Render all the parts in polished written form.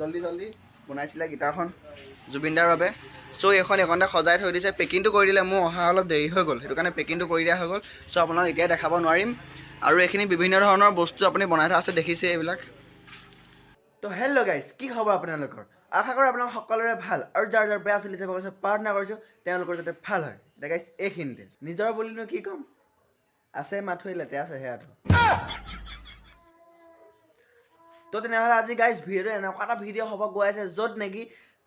জলদি বনাইছিলে গিটাৰখন জুবিনদাৰ বাবে। চ' এইখনতে সজাই থৈ দিছে, পেকিংটো কৰি দিলে। মোৰ অহা অলপ দেৰি হৈ গ'ল, সেইটো কাৰণে পেকিংটো কৰি দিয়া হৈ গ'ল। চ' আপোনাক এতিয়াই দেখাব নোৱাৰিম। আৰু এইখিনি বিভিন্ন ধৰণৰ বস্তু আপুনি বনাই থোৱা আছে, দেখিছে এইবিলাক। তো হেল্ল' গাইজ, কি খবৰ আপোনালোকৰ? আশা কৰোঁ আপোনালোক সকলোৰে ভাল, আৰু যাৰ বেয়া চলি যাব গৈছে প্ৰাৰ্থনা কৰিছোঁ তেওঁলোকৰ যাতে ভাল হয়। এতিয়া গাইজ এইখিনিতে নিজৰ বুলিনো কি ক'ম, আছে মাথোঁ লেতেৰা চেহেৰাটো। তো তেনেহ'লে আজি গাইজ ভিডিঅ'টো এনেকুৱা এটা ভিডিঅ' হ'ব গৈ আছে, য'ত নেকি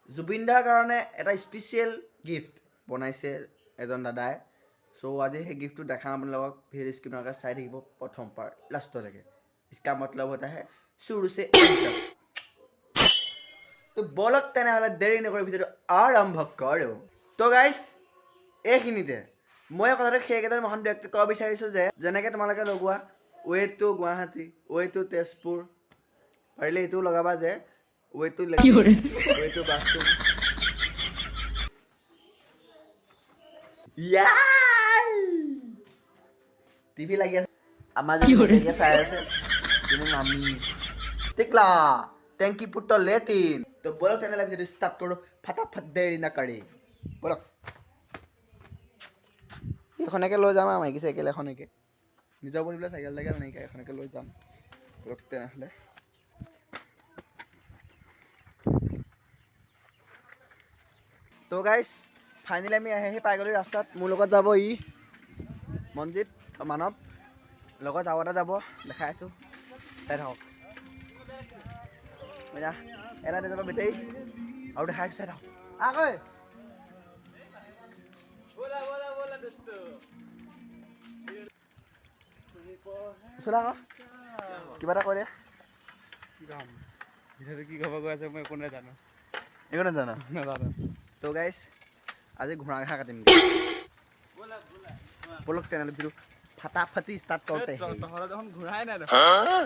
জুবিনদাৰ কাৰণে এটা স্পেচিয়েল গিফ্ট বনাইছে এজন দাদাই। চ' আজি সেই গিফ্টটো দেখাম আপোনালোকক। ভিডিঅ' স্ক্ৰীনলৈকে চাই থাকিব প্ৰথম পাৰ্ট লাষ্টলৈকে। इसका मतलब होता है शुरू से अंत तक। তো বলক তেনেহ'লে দেৰি নকৰি ভিডিঅ'টো আৰম্ভ কৰোঁ। তো গাইজ এইখিনিতে মই কথাটো সেইকেইটা মহান ব্যক্তি ক'ব বিচাৰিছোঁ যে যেনেকৈ তোমালোকে লগোৱা way to Guwahati, way to Tezpur, পাৰিলে এইটোও লগাবা যে way to way to bathroom. TV লাগি আছে, আমাৰ যদি চাই আছে তুমি মামি টিকলা টেংকি পুত্ৰ লেটিন। তো বলক তেনেহ'লে ভিডিঅ'টো ষ্টাৰ্ট কৰোঁ, ফটাফট দেৰি নকৰি বলক। এইখনকে লৈ যাম আৰু মাইকী চাইকেল এখনকে, নিজৰ বুলিবলৈ চাইকেল লাগে নাইকা, এখনকে লৈ যাম বলক তেনেহ'লে। তো গাইজ ফাইনেলি আমি আহি পাই গ'লোঁ ৰাস্তাত। মোৰ লগত যাব ই মনজিত মানৱ, লগত আৰু এটা যাব, দেখাই আছোঁ চাই থাকক। এটা যাব বেটেৰী আৰু দেখাই আছোঁ চাই থাকক। আকৌ কিবা এটা কৈ দে। কি খবৰ গৈ আছে মই একো নাজানো। একো নাজানো? নাজানো। তো গাইজ আজি ঘোঁৰা ঘাঁহ কাটিম। বলক তেনেহ'লে ভিডিঅ' ফাটাফাটি ষ্টাৰ্ট কৰোঁতে। তহঁতৰ দেখোন ঘূৰাই নাই দেখোন।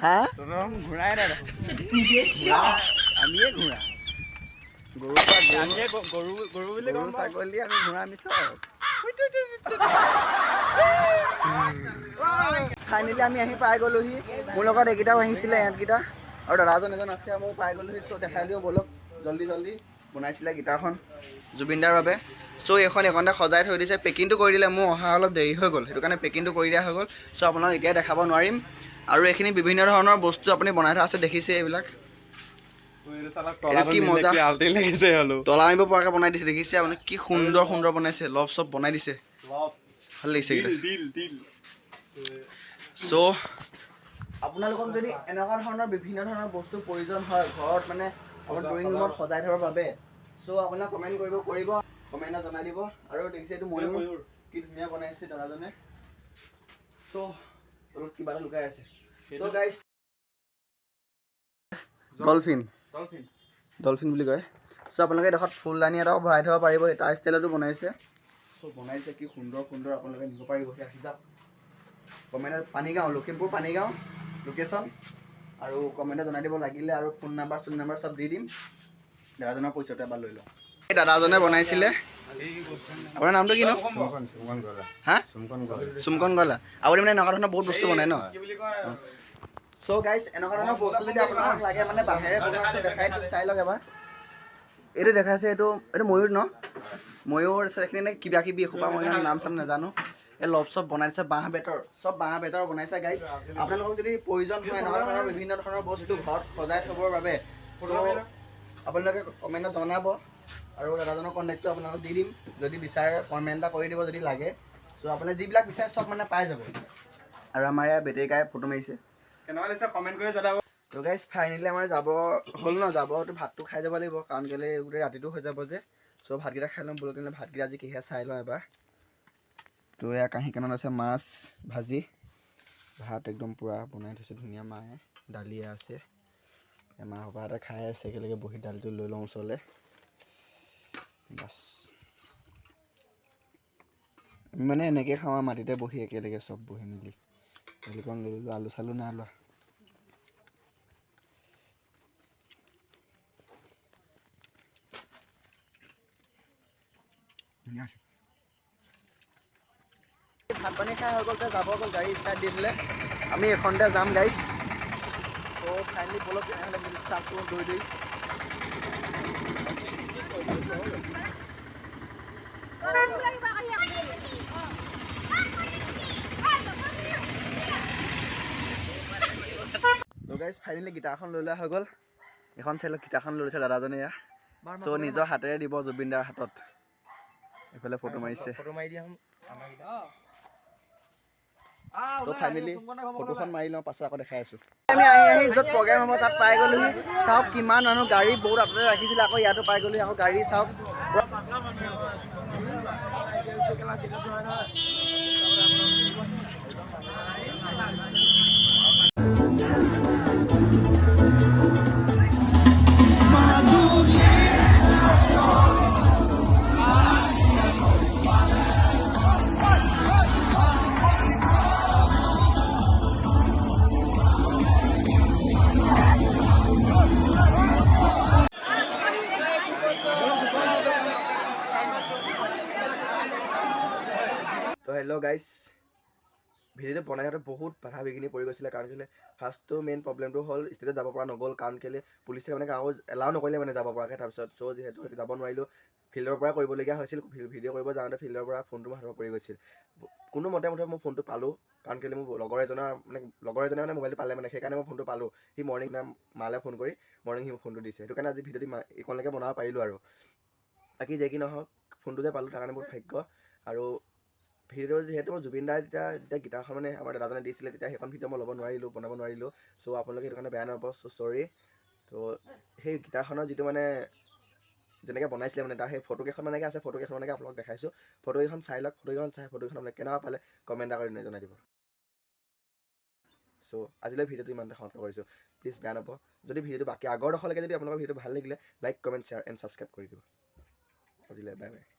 হা? তহঁতৰ দেখোন ঘূৰাই নাই দেখোন। আমিয়ে ঘোঁৰা, গৰু বুলি গৰু ছাগলী আমি ঘোঁৰা, আমি চব। ফাইনেলি আমি আহি পাই গ'লোহি। মোৰ লগত এইকেইটাও আহিছিলে, ইহঁতকেইটা আৰু দাদাজন এজন আছে, মই পাই গ'লোহি। চ' দেখাই দিওঁ বলক। জলদি বনাইছিলে গিটাৰখন জুবিনদাৰ বাবে। চ' এইখনতে সজাই থৈ দিছে, পেকিংটো কৰি দিলে। মোৰ অহা অলপ দেৰি হৈ গ'ল, সেইটো কাৰণে পেকিংটো কৰি দিয়া হৈ গ'ল। চ' আপোনাক এতিয়াই দেখাব নোৱাৰিম। আৰু এইখিনি বিভিন্ন ধৰণৰ বস্তু আপুনি বনাই থোৱা আছে, দেখিছে এইবিলাক। কি মজা, তলা মাৰিব পৰাকৈ বনাই দিছে, দেখিছে আপুনি? কি সুন্দৰ বনাইছে, লভ চব বনাই দিছে, ভাল লাগিছে। চ' আপোনালোকক যদি এনেকুৱা ধৰণৰ বিভিন্ন ধৰণৰ বস্তু প্ৰয়োজন হয় ঘৰত, মানে আপোনাৰ ড্ৰয়িং ৰুমত সজাই থবৰ বাবে, চ' আপোনাক কমেণ্ট কৰিব, কমেণ্টত জনাই দিব। আৰু দেখিছে এইটো ময়ূৰ কি ধুনীয়া বনাইছে দাদাজনে। চ' তলত কিবা এটা লুকাই আছে। ত' গাইজ ডলফিন বুলি কয়। চ' আপোনালোকে এডোখৰত ফুলদানি এটাও ভৰাই থ'ব পাৰিব, তাৰ ষ্টাইলতো বনাইছে। চ' বনাইছে কি সুন্দৰ আপোনালোকে নিব পাৰিব। আহি যাওক কমেণ্টত, পানীগাঁও, লখিমপুৰ পানীগাঁও লোকেশ্যন, আৰু কমেণ্টত জনাই দিব লাগিলে। আৰু ফোন নাম্বাৰ চব দি দিম। দাদাজনৰ পইচাটো এবাৰ লৈ লওঁ। এই দাদাজনে বনাইছিলে। আপোনাৰ নামটো কিনো? হা? চুমকন গলা। আপুনি মানে এনেকুৱা ধৰণৰ বহুত বস্তু বনাই ন? চ' গাইজ এনেকুৱা ধৰণৰ বস্তু যদি আপোনাক লাগে, মানে বাঁহেৰে বনোৱা, দেখাই চাই লওক এবাৰ। এইটো দেখাইছে, এইটো ময়ূৰ ন? ময়ূৰ এইখিনি কিবা কিবি এসোপা, মই ইমান নাম চাম নাজানো। এই লভ চব বনাই দিছে, বাঁহ বেতৰ বনাইছে গাইজ। আপোনালোকক যদি প্ৰয়োজন হয় এনেকুৱা ধৰণৰ বিভিন্ন ধৰণৰ বস্তু ঘৰত সজাই থ'বৰ বাবে, আপোনালোকে কমেণ্টত জনাব। আৰু দাদাজনৰ কণ্টেক্টটো আপোনালোকক দি দিম, যদি বিচাৰে কমেণ্ট এটা কৰি দিব যদি লাগে। চ' আপুনি যিবিলাক বিচাৰে চব মানে পাই যাব। আৰু আমাৰ ইয়াৰ বেটেৰী গায়ে ফটো মাৰিছে, কেনেকুৱা লাগিছে কমেণ্ট কৰি জনাব। তো গাইজ ফাইনেলি আমাৰ যাব হ'ল ন, যাবতো ভাতটো খাই যাব লাগিব, কাৰণ কেলৈ গোটেই ৰাতিটো হৈ যাব যে। চ' ভাতকেইটা খাই ল'ম ব'লো। কিন্তু ভাতকেইটা আজি কিহে চাই লওঁ এবাৰ। তো এয়া কাঁহীখনত আছে মাছ ভাজি, ভাত একদম পূৰা বনাই থৈছে ধুনীয়া মায়ে, দালি আছে। মা পাপাহঁতে খাই আছে একেলগে বহি, দালিটো লৈ লওঁ ওচৰলৈ। বাছ আমি মানে এনেকৈ খাওঁ আৰু মাটিতে বহি একেলগে চব বহি মেলি। দালিকণ লৈ ল'লোঁ, আলু চালু নাই লোৱা। ভাত পানী খাই হৈ গ'ল, যাব গ'ল, গাড়ী ষ্টাৰ্ট দি দিলে। আমি এইখনতে যাম গাইজ। ত' ফাইনেলি বলক তেনেহ'লে ষ্টাৰ্ট কৰোঁ দৌৰি। ফাইনেলি গিটাৰখন লৈ লোৱা হৈ গ'ল। এখন চাই লওক গিটাৰখন লৈ লৈছে দাদাজনে এয়া। চ' নিজৰ হাতেৰে দিব জুবিন দাৰ হাতত। এইফালে ফটো মাৰিছে। তো ফাইনেলি ফটোখন মাৰি লওঁ, পাছত আকৌ দেখাই আছোঁ। আমি আহি য'ত প্ৰগ্ৰেম হ'ব তাত পাই গ'লোহি। চাওক কিমান মানুহ, গাড়ী বহুত আঁতৰতে ৰাখিছিলে, আকৌ ইয়াতো পাই গ'লোহি। আকৌ গাড়ী চাওক। তো হেল্ল' গাইজ, ভিডিঅ'টো বনাই থাকোঁতে বহুত বাধা বিঘিনি পৰি গৈছিলে। কাৰণ কেলৈ ফাৰ্ষ্টটো মেইন প্ৰব্লেমটো হ'ল ষ্টেজত যাব পৰা নগ'ল। কাৰণ কেলৈ পুলিচে মানে কাগজ এলাও নকৰিলে মানে যাব পৰাকৈ। তাৰপিছত চ' যিহেতু যাব নোৱাৰিলোঁ, ফিল্ডৰ পৰা কৰিবলগীয়া হৈছিল। ভিডিঅ' কৰিব যাওঁতে ফিল্ডৰ পৰা ফোনটো মোৰ হাতৰ পৰা পৰি গৈছিল। কোনো মতে মই ফোনটো পালোঁ। কাৰণ কেলৈ মোৰ লগৰ এজনে মানে মোবাইলটো পালে মানে, সেইকাৰণে মই ফোনটো পালোঁ। সি মৰ্ণিং মালে ফোন কৰি মৰ্ণিং সি মোক ফোনটো দিছে। সেইটো কাৰণে আজি ভিডিঅ'টো এইকণলৈকে বনাব পাৰিলোঁ আৰু। বাকী যে কি নহওক, ফোনটো যে পালোঁ তাৰ কাৰণে বহুত ভাগ্য। আৰু ভিডিঅ' যিহেতু মই জুবিন দাৰ যেতিয়া গিটাৰখন মানে আমাৰ দাদাজনে দিছিলে, তেতিয়া সেইখন ভিডিঅ' মই বনাব নোৱাৰিলোঁ। চ' আপোনালোকে সেইটো কাৰণে বেয়া নাপাব, চ' চৰি। তো সেই গিটাৰখনৰ যিটো মানে যেনেকৈ বনাইছিলে মানে তাৰ সেই ফটোকেইখন মানেকৈ আছে, ফটোকেইখন মানেকৈ আপোনালোকক দেখাইছোঁ। ফটোকেইখন চাই লওক, ফটোকেইখন আপোনালোকে কেনেকুৱা পালে কমেণ্ট এটা কৰি জনাই দিব। চ' আজিলৈ ভিডিঅ'টো ইমানতে সমাপ্ত কৰিছোঁ। প্লিজ বেয়া নাপাব। যদি ভিডিঅ'টো বাকী আগৰ দশলৈকে যদি আপোনালোকৰ ভিডিঅ'টো ভাল লাগিলে, like, comment, share and subscribe কৰি দিব। আজিলৈ বাই বাই।